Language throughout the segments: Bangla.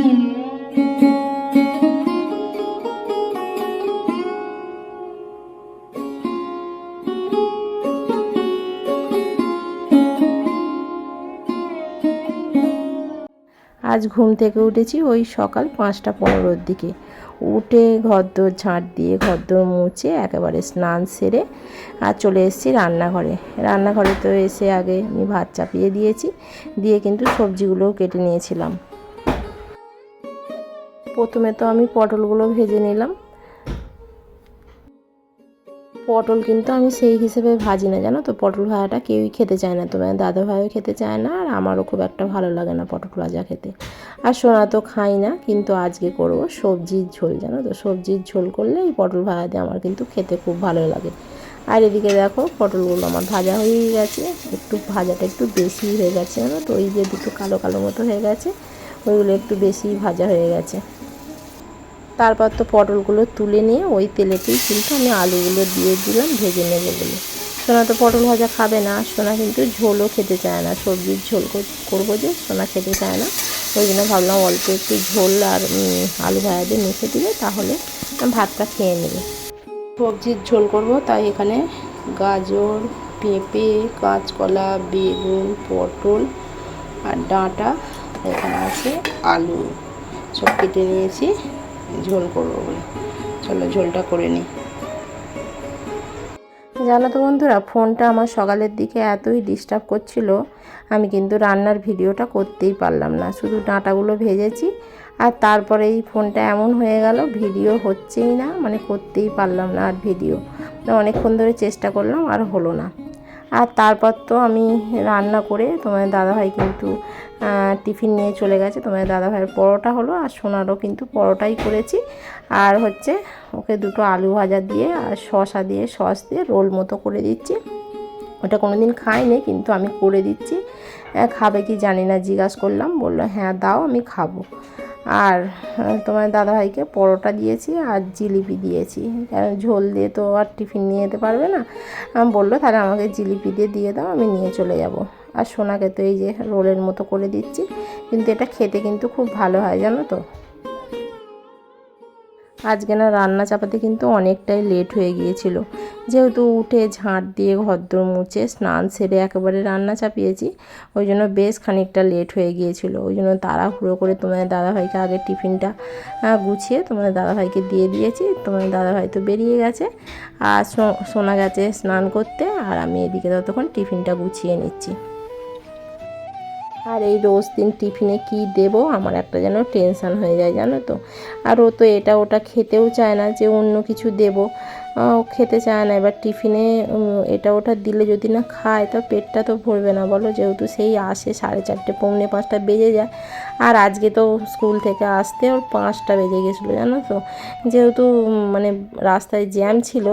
আজ ঘুম থেকে উঠেছি ওই সকাল 5টা 15-র দিকে। উঠে ঘরদোর ঝাঁট দিয়ে ঘরদোর মুছে একেবারে স্নান সেরে আর চলে এসেছি রান্নাঘরে। রান্নাঘরে তো এসে আগে আমি ভাত চাপিয়ে দিয়েছি, দিয়ে কিন্তু সবজিগুলোও কেটে নিয়েছিলাম। প্রথমে তো আমি পটলগুলো ভেজে নিলাম। পটল কিন্তু আমি সেই হিসেবে ভাজি না, জানো তো। পটল ভাজাটা কেউই খেতে চায় না, তোমার দাদা ভাইও খেতে চায় না, আর আমারও খুব একটা ভালো লাগে না পটল ভাজা খেতে। আর সোনা তো খাই না, কিন্তু আজকে করব সবজির ঝোল, জানো তো। সবজির ঝোল করলে এই পটল ভাজা দিয়ে আমার কিন্তু খেতে খুব ভালো লাগে। আর এদিকে দেখো পটলগুলো আমার ভাজা হয়ে গেছে, একটু ভাজাটা একটু বেশি হয়ে গেছে, জানো তো। ওই যে দুটো কালো কালো মতো হয়ে গেছে, ওইগুলো একটু বেশি ভাজা হয়ে গেছে। তারপর তো পটলগুলো তুলে নিয়ে ওই তেলেতেই কিন্তু আমি আলুগুলো দিয়ে দিলাম ভেজে নেবো বলে। সোনা তো পটল ভাজা খাবে না, সোনা কিন্তু ঝোলও খেতে চায় না। সবজির ঝোল করবো যে সোনা খেতে চায় না, ওই জন্য ভাবলাম অল্প একটু ঝোল আর আলু ভাজা দিয়ে মেখে দিলে তাহলে ভাতটা খেয়ে নেবে। সবজির ঝোল করব, তাই এখানে গাজর, পেঁপে, কাঁচকলা, বেগুন, পটল আর ডাঁটা, এখানে আছে আলু, সব কেটে নিয়েছি ঝোল করবো বলে। চলো ঝোলটা করে নিই। জানো তো বন্ধুরা, ফোনটা আমার সকালের দিকে এতই ডিস্টার্ব করছিল, আমি কিন্তু রান্নার ভিডিওটা করতেই পারলাম না। শুধু ডাঁটাগুলো ভেজেছি, আর তারপরে এই ফোনটা এমন হয়ে গেল ভিডিও হচ্ছেই না, মানে করতেই পারলাম না আর ভিডিও। অনেকক্ষণ ধরে চেষ্টা করলাম আর হলো না। আর তারপর তো আমি রান্না করে তোমাদের দাদাভাই কিন্তু টিফিন নিয়ে চলে গেছে। তোমাদের দাদাভাইয়ের পরোটা হলো, আর সোনারও কিন্তু পরোটাই করেছি। আর হচ্ছে ওকে দুটো আলু ভাজা দিয়ে আর শসা দিয়ে সস দিয়ে রোল মতো করে দিচ্ছি। ওটা কোনো দিন খাইনি, কিন্তু আমি করে দিচ্ছি। খাবে কি জানি না, জিজ্ঞাসা করলাম, বললো হ্যাঁ দাও, আমি খাবো। আর তোমার দাদাভাইকে পরোটা দিয়েছি আর জিলিপি দিয়েছি, কারণ ঝোল দিয়ে তো আর টিফিন নিয়ে যেতে পারবে না। বললো তাহলে আমাকে জিলিপি দিয়ে দাও, আমি নিয়ে চলে যাব। আর সোনাকে তো এই যে রোলের মতো করে দিচ্ছি, কিন্তু এটা খেতে কিন্তু খুব ভালো হয়, জানো তো। আজকে না রান্না চাপাতে কিন্তু অনেকটাই লেট হয়ে গিয়েছিল, যেহেতু উঠে ঝাঁট দিয়ে ঘরদোর মুছে স্নান সেরে একেবারে রান্না চাপিয়েছি, ওই জন্য বেশ খানিকটা লেট হয়ে গিয়েছিল। ওই জন্য তাড়াহুড়ো করে তোমাদের দাদাভাইকে আগে টিফিনটা গুছিয়ে তোমাদের দাদাভাইকে দিয়ে দিয়েছি। তোমাদের দাদাভাই তো বেরিয়ে গেছে, আর সোনা গেছে স্নান করতে, আর আমি এদিকে ততক্ষণ টিফিনটা গুছিয়ে নিচ্ছি। আর এই রোজ দিন টিফিনে কি দেব আমার একটা যেন টেনশান হয়ে যায়, জানো তো। আর ও তো এটা ওটা খেতেও চায় না, যে অন্য কিছু দেব ও খেতে চায় না। এবার টিফিনে এটা ওটা দিলে যদি না খায় তো পেটটা তো ভরবে না বলো, যেহেতু সেই আসে 4:30 পৌনে 5টা বেজে যায়। আর আজকে তো স্কুল থেকে আসতে ওর 5টা বেজে গেছিলো, জানো তো। যেহেতু মানে রাস্তায় জ্যাম ছিল,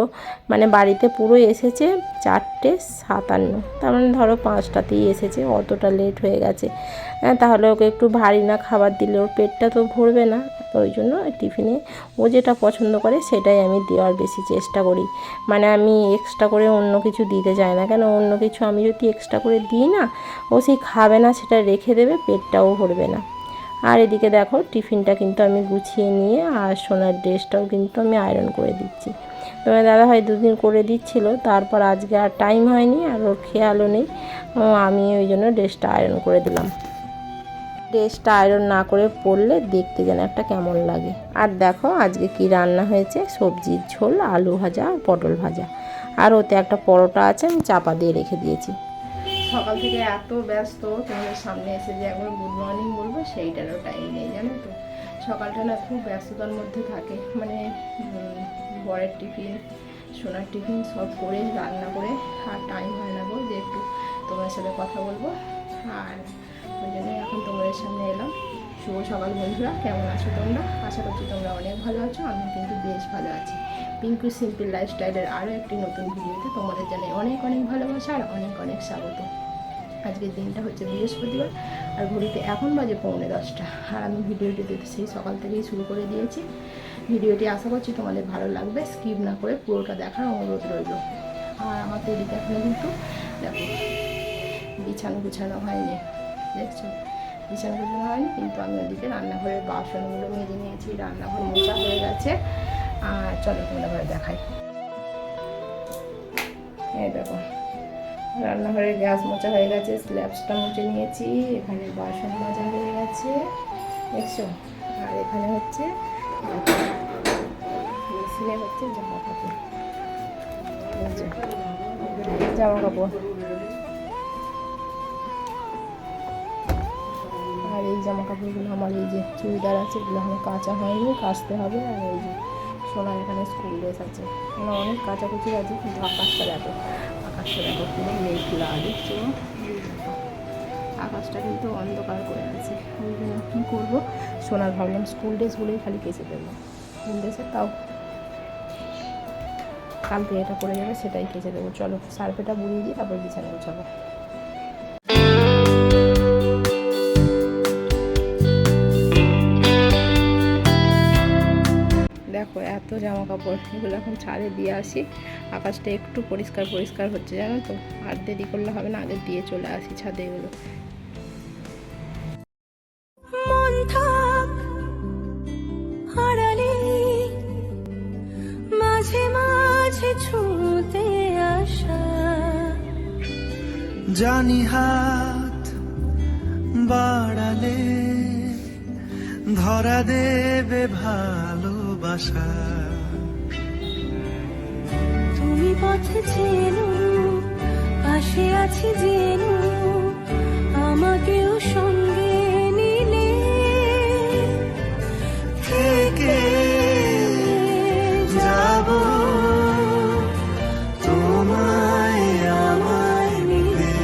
মানে বাড়িতে পুরো এসেছে 4:57, তার মানে ধরো 5টাতেই এসেছে, অতটা লেট হয়ে গেছে। তাহলে ওকে একটু ভারী না খাবার দিলে ওর পেটটা তো ভরবে না। ওই জন্য টিফিনে ও যেটা পছন্দ করে সেটাই আমি দেওয়ার বেশি চেষ্টা করি। মানে আমি এক্সট্রা করে অন্য কিছু দিতে চাই না, কেন অন্য কিছু আমি যদি এক্সট্রা করে দিই না, ও সেই খাবে না, সেটা রেখে দেবে, পেটটাও ভরবে না। আর এদিকে দেখো টিফিনটা কিন্তু আমি গুছিয়ে নিয়ে আর সোনার ড্রেসটাও কিন্তু আমি আয়রন করে দিচ্ছি। তোমার দাদাভাই দুদিন করে দিচ্ছিল, তারপর আজকে আর টাইম হয়নি, আর ওর খেয়ালও নেই। আমি ওই জন্য ড্রেসটা আয়রন করে দিলাম। ড্রেসটা আয়রন না করে পরলে দেখতে যেন একটা কেমন লাগে। আর দেখো আজকে কি রান্না হয়েছে, সবজির ঝোল, আলু ভাজা, পটল ভাজা, আর ওতে একটা পরোটা আছে, আমি চাপা দিয়ে রেখে দিয়েছি। সকাল থেকে এত ব্যস্ত, তোমাদের সামনে এসে যে একবার গুড মর্নিং বলবো সেইটারও টাইম নেই, জানো তো। সকালটা না খুব ব্যস্ততার মধ্যে থাকে, মানে বরের টিফিন, সোনার টিফিন সব করে রান্না করে আর টাইম হয় না গো যে একটু তোমার সাথে কথা বলবো। আর ওই জন্যই এখন তোমাদের সামনে এলাম। শুভ সকাল বন্ধুরা, কেমন আছো তোমরা? আশা করছি তোমরা অনেক ভালো আছো, আমি কিন্তু বেশ ভালো আছি। পিঙ্কু সিম্পল লাইফস্টাইলের আরও একটি নতুন ভিডিওতে তোমাদের জানাই অনেক অনেক ভালোবাসা আর অনেক অনেক স্বাগত। আজকের দিনটা হচ্ছে বৃহস্পতিবার, আর ঘড়িতে এখন বাজে 9:45, আর আমি ভিডিওটি দিতে সেই সকাল থেকেই শুরু করে দিয়েছি। ভিডিওটি আশা করছি তোমাদের ভালো লাগবে, স্কিপ না করে পুরোটা দেখার অনুরোধ রইল। আর আমার তো এদিকে এখনো কিন্তু দেখো বিছানো গুছানো হয়নি, দেখছো বিছানা গোছানো হয়নি, কিন্তু আমি ওদিকে রান্নাঘরের বাসনগুলো মেজে নিয়েছি, রান্নাঘর মোছা হয়ে গেছে। আর চলো তোমাদের দেখাই। এই দেখো রান্নাঘরের গ্যাস মোছা হয়ে গেছে, স্ল্যাবসটা মুছে নিয়েছি, এখানে বাসন মাজা হয়ে গেছে দেখছো। আর এখানে হচ্ছে মেশিনে হচ্ছে জামা কাপড়, জামা কাপড়। আর এই জামা কাপড়গুলো আমার এই যে চুড়িদার আছে, এগুলো আমার কাঁচা হয়নি, কাচতে হবে। আর এই যে সোনার এখানে স্কুল ড্রেস আছে, মানে অনেক কাচাকুচি আছে। কিন্তু আকাশটা দেখো পুরো মেঘলা দেখছো, আকাশটা কিন্তু অন্ধকার করে আছে। ওই জন্য কী করবো, সোনার ভাবলাম স্কুল ড্রেসগুলোই খালি কেচে দেবো। স্কুল ড্রেসে তাও কালকে এটা পরে যাবে, সেটাই কেচে দেবো। চলো সার্ফেটা বুড়িয়ে দিই, তারপর বিছানা গোছাবো। দেখো এত জামা কাপড়, এগুলো এখন ছাদে দিয়ে আসি। আকাশটা একটু পরিষ্কার পরিষ্কার হচ্ছে জানো তো, আর দেরি করলে হবে না, আগে দিয়ে চলে আসি ছাদে এগুলো। মাঝে মাঝে ছুঁতে আসা, জানি হাত বাড়ালে ধরা দেবে ভালোবাসা। তুমি পথে চেনো, পাশে আছি জেনো, আমাকেও সঙ্গে নিলে থেকে যাব তোমায় আমার মিলে,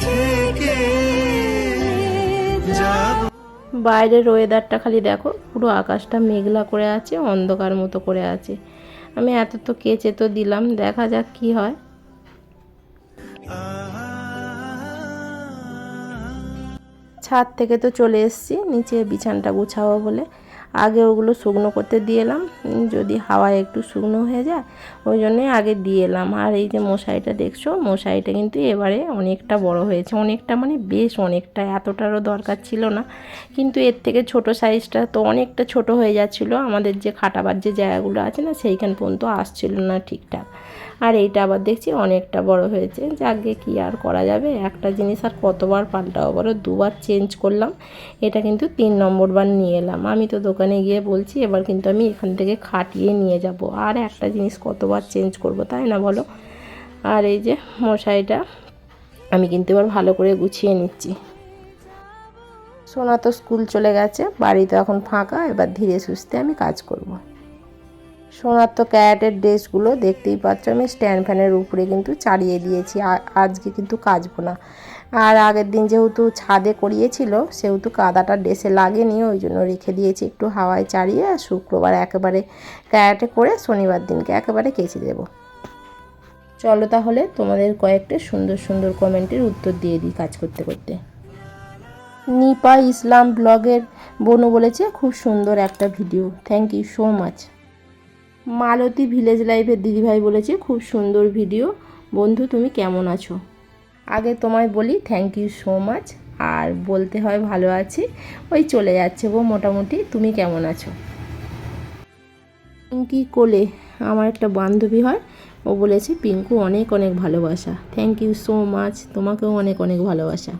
থেকে যাব। বাইরের ওয়েদারটা খালি দেখো, পুরো আকাশটা মেঘলা করে আছে, অন্ধকার মতো করে আছে। আমি এত তো কেচে তো দিলাম, দেখা যাক কি হয়। ছাদ থেকে তো চলে এসেছি নিচে বিছানটা গুছাবো বলে। আগে ওগুলো শুকনো করতে দিয়ে এলাম, যদি হাওয়ায় একটু শুকনো হয়ে যায় ওই জন্যই আগে দিয়ে এলাম। আর এই যে মশারিটা দেখছো, মশারিটা কিন্তু এবারে অনেকটা বড় হয়েছে, অনেকটা মানে বেশ অনেকটা, এতটারও দরকার ছিল না। কিন্তু এর থেকে ছোট সাইজটা তো অনেকটা ছোট হয়ে যাচ্ছিলো, আমাদের যে খাটাবার যে জায়গাগুলো আছে না সেইখান পর্যন্ত আসছিল না ঠিকঠাক। আর এইটা আবার দেখছি অনেকটা বড় হয়েছে, যাকে কি আর করা যাবে, একটা জিনিস আর কতবার পাল্টাবো বলো, দুবার চেঞ্জ করলাম। এটা কিন্তু 3 নম্বর বার নিয়ে এলাম। আমি তো দোকানে গিয়ে বলছি এবার কিন্তু আমি এখান থেকে খাটিয়ে নিয়ে যাব, আর একটা জিনিস কতবার চেঞ্জ করব, তাই না বলো। আর এই যে মশারিটা আমি কিন্তু এবার ভালো করে গুছিয়ে নিচ্ছি। সোনা তো স্কুল চলে গেছে, বাড়ি তো এখন ফাঁকা, এবার ধীরে সুস্থে আমি কাজ করব। সোনার তো ক্যারেটের ড্রেসগুলো দেখতেই পাচ্ছ, আমি স্ট্যান্ড ফ্যানের উপরে কিন্তু চালিয়ে দিয়েছি, আজকে কিন্তু কাচবো না। আর আগের দিন যেহেতু ছাদে করিয়েছিল সেহেতু কাদাটা ড্রেসে লাগেনি, ওই জন্য রেখে দিয়েছি একটু হাওয়ায় চালিয়ে। আর শুক্রবার একেবারে ক্যারেটে করে শনিবার দিনকে একেবারে কেচে দেব। চলো তাহলে তোমাদের কয়েকটা সুন্দর সুন্দর কমেন্টের উত্তর দিয়ে দিই কাজ করতে করতে। নিপা ইসলাম ব্লগের বনু বলেছে খুব সুন্দর একটা video, thank you so much. Malati village লাইফের দিদিভাই বলেছে খুব সুন্দর ভিডিও, বন্ধু তুমি কেমন আছো। আগে তোমায় বলি থ্যাংক ইউ সো মাচ, আর বলতে হয় ভালো আছি, ওই চলে যাচ্ছে গো মোটামুটি। তুমি কেমন আছো। পিঙ্কি কোলে আমার একটা বান্ধবী হয়, ও বলেছে পিঙ্কু অনেক অনেক ভালোবাসা, থ্যাংক ইউ সো মাচ, তোমাকেও অনেক অনেক ভালোবাসা।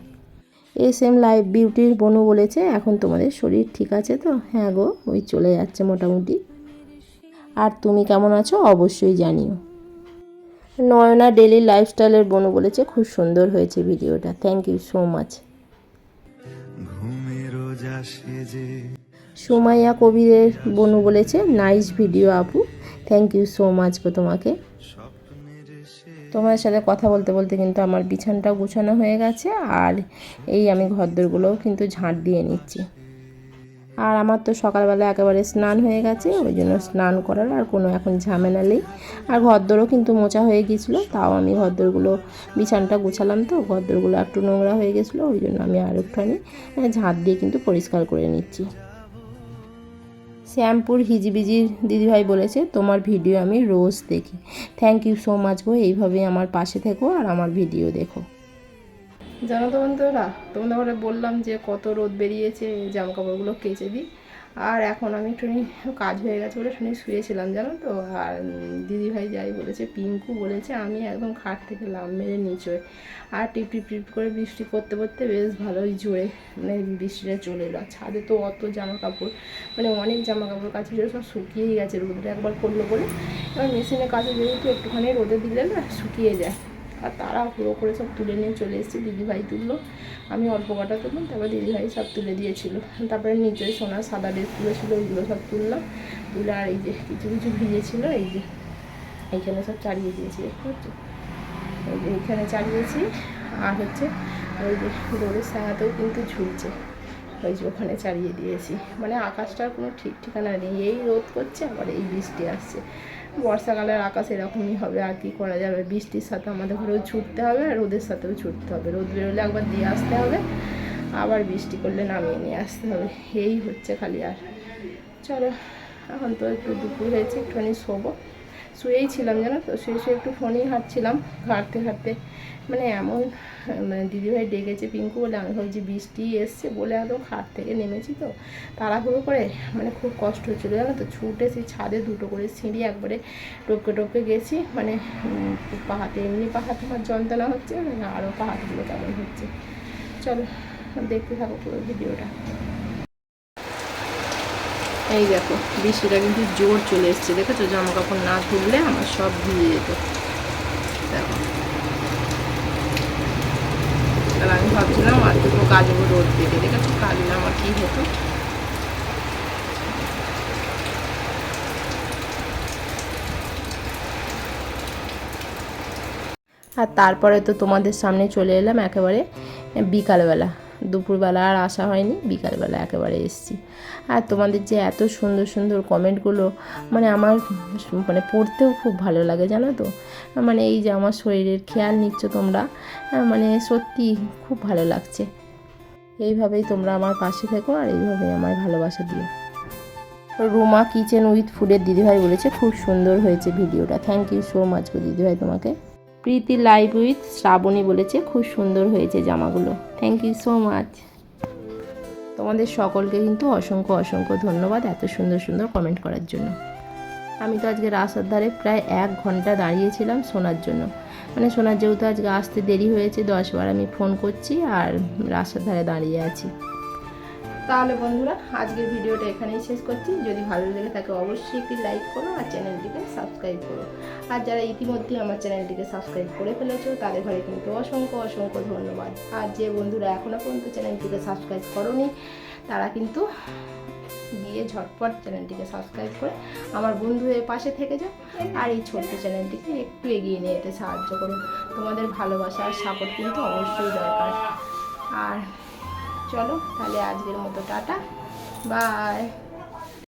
SM লাইভ বিউটির বনু বলেছে এখন তোমাদের শরীর ঠিক আছে তো। হ্যাঁ গো, ওই চলে যাচ্ছে মোটামুটি। আর তুমি কেমন আছো অবশ্যই জানিও। নয়না ডেলি লাইফস্টাইলের বনু বলেছে খুব সুন্দর হয়েছে ভিডিওটা, thank you so much. Sumaiya কবিরের বনু বলেছে নাইস ভিডিও আপু, থ্যাংক ইউ সো মাচ গো তোমাকে। তোমার সাথে কথা বলতে বলতে কিন্তু আমার বিছানাটাও গুছানো হয়ে গেছে, আর এই আমি ঘরদোরগুলোও কিন্তু ঝাঁট দিয়ে নিচ্ছি। আর আমার তো সকালবেলা একেবারে স্নান হয়ে গেছে, ওই জন্য স্নান করার আর কোনো এখন ঝামেলা নেই। আর ঘরদোরও কিন্তু মোছা হয়ে গিয়েছিলো, তাও আমি ঘরদোরগুলো বিছানাটা গুছালাম তো ঘরদোরগুলো একটু নোংরা হয়ে গেছিলো, ওই জন্য আমি আর একটুখানি ঝাঁট দিয়ে কিন্তু পরিষ্কার করে নিচ্ছি। শ্যামপুর হিজিবিজির দিদিভাই বলেছে তোমার ভিডিও আমি রোজ দেখি, থ্যাংক ইউ সো মাচ গো, এইভাবেই আমার পাশে থেকো আর আমার ভিডিও দেখো। জানো তো বন্ধুরা, তোমাদের ঘরে বললাম যে কত রোদ বেরিয়েছে, জামা কাপড়গুলো কেচে দিই। আর এখন আমি একটুখানি কাজ হয়ে গেছে বলে একটুখানি শুয়েছিলাম জানো তো। আর দিদিভাই যাই বলেছে, পিঙ্কু বলেছে আমি একদম খাট থেকে লাফ মেরে নিচে। আর টিপ টিপ টিপ করে বৃষ্টি পড়তে পড়তে বেশ ভালোই জোরে মানে বৃষ্টিটা চলে এলো। আর ছাদে তো অত জামা কাপড়, মানে অনেক জামা কাপড় কাছে সব শুকিয়েই গেছে, রোদটা একবার পড়লো বলে। এবার মেশিনে কাছে যেহেতু একটুখানি রোদে দিলে না শুকিয়ে যায়। আর তারা পুরো করে সব তুলে নিয়ে চলে এসেছি, দিদিভাই তুললো, আমি অল্প কটা তুললাম, তারপর দিদিভাই সব তুলে দিয়েছিল। তারপরে নিচে সোনার সাদা ড্রেসগুলো ছিল, ওইগুলো সব তুললাম, তুলে আর এই যে কিছু কিছু ভিজেছিল এই যে এইখানে সব চালিয়ে দিয়েছি, দেখতে পাচ্ছ, এই যে এইখানে চালিয়েছি। আর হচ্ছে ওই যে রোদের ছায়াতেও কিন্তু ঝুলছে, ওই যে ওখানে চালিয়ে দিয়েছি। মানে আকাশটার কোনো ঠিক ঠিকানা নেই, এই রোদ করছে আবার এই বৃষ্টি আসছে। বর্ষাকালের আকাশ এরকমই হবে, আর কি করা যাবে। বৃষ্টির সাথে আমাদের ঘরেও ছুটতে হবে, আর রোদের সাথেও ছুটতে হবে। রোদ বেরোলে একবার দিয়ে আসতে হবে, আবার বৃষ্টি করলে নামিয়ে নিয়ে আসতে হবে, এই হচ্ছে খালি। আর চলো, এখন তো একটু দুপুর হয়েছে, একটুখানি শোবো। শুয়েই ছিলাম জানো তো, শুয়ে শুয়ে একটু ফোনেই হাঁটছিলাম, ঘাঁটতে ঘাঁটতে মানে এমন মানে দিদিভাই ডেকেছে পিঙ্কু বলে, আমি ভাবছি বৃষ্টি এসছে বলে একদম খাট থেকে নেমেছি তো তাড়াহুড়ো করে, মানে খুব কষ্ট হচ্ছিলো জানো তো। ছুটে সেই ছাদে দুটো করে সিঁড়ি একবারে টপকে টপকে গেছি, মানে পাহাতে এমনি পাহাড় আমার যন্ত্রণা হচ্ছে, মানে আরও পাহাড়গুলো কেমন হচ্ছে। চলো দেখতে থাকো পুরো ভিডিওটা। এই দেখো বৃষ্টিটা কিন্তু জোর চলে এসছে, দেখেছো, জামা কাপড় না তুললে আমার সব ভিজে যেত। দেখো, তাহলে আমি ভাবছিলাম আর দুটো কাজও রোদ দিতে, দেখেছো কাজলে আমার কী হতো। আর তারপরে তো তোমাদের সামনে চলে এলাম একেবারে বিকালবেলা। দুপুরবেলা আর আসা হয়নি, বিকালবেলা একেবারে এসেছি। আর তোমাদের যে এত সুন্দর সুন্দর কমেন্টগুলো, মানে আমার মানে পড়তেও খুব ভালো লাগে জানো তো। মানে এই যে আমার শরীরের খেয়াল নিচ্ছ তোমরা, মানে সত্যি খুব ভালো লাগছে। এইভাবেই তোমরা আমার পাশে থেকো, আর এইভাবেই আমায় ভালোবাসা দিও। রুমা কিচেন উইথ ফুডের দিদিভাই বলেছে খুব সুন্দর হয়েছে ভিডিওটা, থ্যাংক ইউ সো মাচ গো দিদিভাই তোমাকে। প্রীতি লাইভ উইথ শ্রাবণী বলেছে খুব সুন্দর হয়েছে জামাগুলো, থ্যাংক ইউ সো মাচ। তোমাদের সকলকে কিন্তু অসংখ্য অসংখ্য ধন্যবাদ এত সুন্দর সুন্দর কমেন্ট করার জন্য। আমি তো আজকে রাস্তার ধারে প্রায় 1 ঘন্টা দাঁড়িয়েছিলাম সোনার জন্য, মানে সোনার যেহেতু আজকে আসতে দেরি হয়েছে, 10 বার আমি ফোন করছি আর রাস্তার ধারে দাঁড়িয়ে আছি। তাহলে বন্ধুরা আজকের ভিডিওটা এখানেই শেষ করছি। যদি ভালো লেগে থাকে অবশ্যই একটি লাইক করো আর চ্যানেলটিকে সাবস্ক্রাইব করো। আর যারা ইতিমধ্যে আমার চ্যানেলটিকে সাবস্ক্রাইব করে ফেলেছো তাদের ঘরে কিন্তু অসংখ্য অসংখ্য ধন্যবাদ। আর যে বন্ধুরা এখনও পর্যন্ত চ্যানেলটিকে সাবস্ক্রাইব করোনি তারা কিন্তু গিয়ে ঝটপট চ্যানেলটিকে সাবস্ক্রাইব করে আমার বন্ধু হয়ে পাশে থেকে যাও, আর এই ছোট্ট চ্যানেলটিকে একটু এগিয়ে নিয়ে যেতে সাহায্য করো। তোমাদের ভালোবাসা আর সাপোর্ট কিন্তু অবশ্যই দরকার। আর চলো তাহলে আজকের মতো টাটা, বাই।